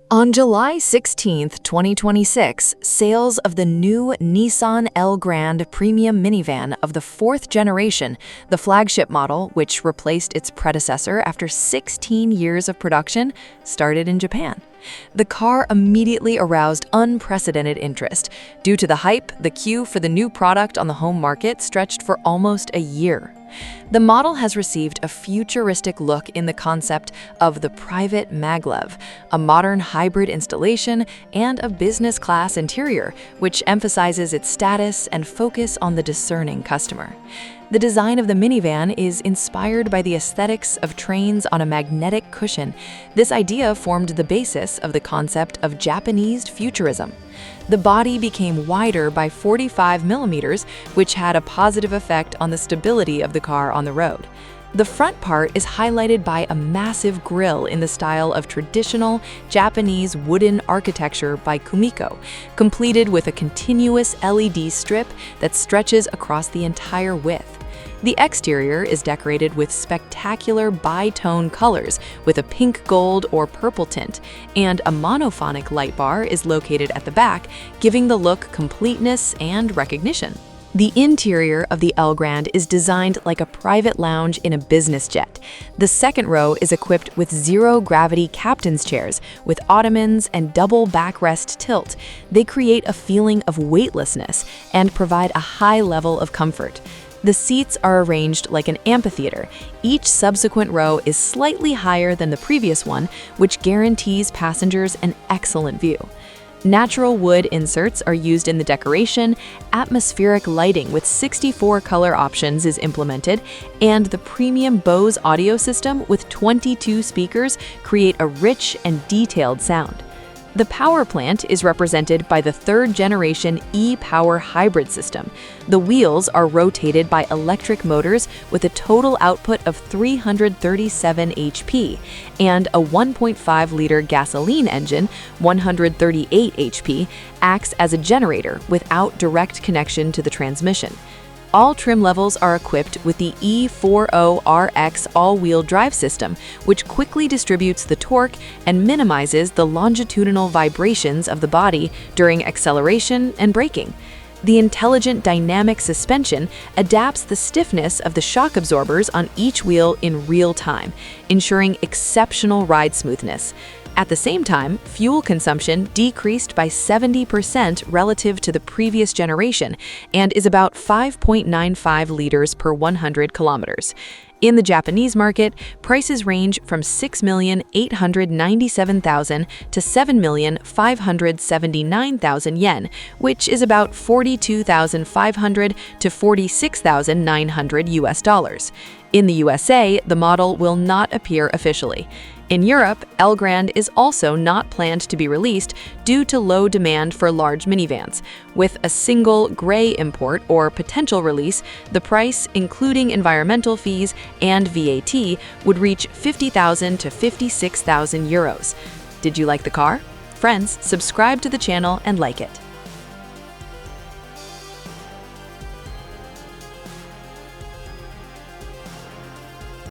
On July 16, 2026, sales of the new Nissan Elgrand premium minivan of the fourth generation, the flagship model, which replaced its predecessor after 16 years of production, started in Japan. The car immediately aroused unprecedented interest. Due to the hype, the queue for the new product on the home market stretched for almost a year. The model has received a futuristic look in the concept of the private maglev, a modern hybrid installation, and a business-class interior, which emphasizes its status and focus on the discerning customer. The design of the minivan is inspired by the aesthetics of trains on a magnetic cushion. This idea formed the basis of the concept of Japanese futurism. The body became wider by 45 millimeters, which had a positive effect on the stability of the car on the road. The front part is highlighted by a massive grille in the style of traditional Japanese wooden architecture by Kumiko, completed with a continuous LED strip that stretches across the entire width. The exterior is decorated with spectacular bi-tone colors with a pink gold or purple tint, and a monophonic light bar is located at the back, giving the look completeness and recognition. The interior of the Elgrand is designed like a private lounge in a business jet. The second row is equipped with zero-gravity captain's chairs with ottomans and double backrest tilt. They create a feeling of weightlessness and provide a high level of comfort. The seats are arranged like an amphitheater. Each subsequent row is slightly higher than the previous one, which guarantees passengers an excellent view. Natural wood inserts are used in the decoration, atmospheric lighting with 64 color options is implemented, and the premium Bose audio system with 22 speakers create a rich and detailed sound. The power plant is represented by the third-generation e-Power hybrid system. The wheels are rotated by electric motors with a total output of 337 HP, and a 1.5-liter gasoline engine, 138 HP, acts as a generator without direct connection to the transmission. All trim levels are equipped with the E40RX all-wheel drive system, which quickly distributes the torque and minimizes the longitudinal vibrations of the body during acceleration and braking. The intelligent dynamic suspension adapts the stiffness of the shock absorbers on each wheel in real time, ensuring exceptional ride smoothness. At the same time, fuel consumption decreased by 70% relative to the previous generation and is about 5.95 liters per 100 kilometers. In the Japanese market, prices range from 6,897,000 to 7,579,000 yen, which is about 42,500 to 46,900 US dollars. In the USA, the model will not appear officially. In Europe, Elgrand is also not planned to be released due to low demand for large minivans. With a single gray import or potential release, the price, including environmental fees and VAT, would reach 50,000 to 56,000 euros. Did you like the car? Friends, subscribe to the channel and like it.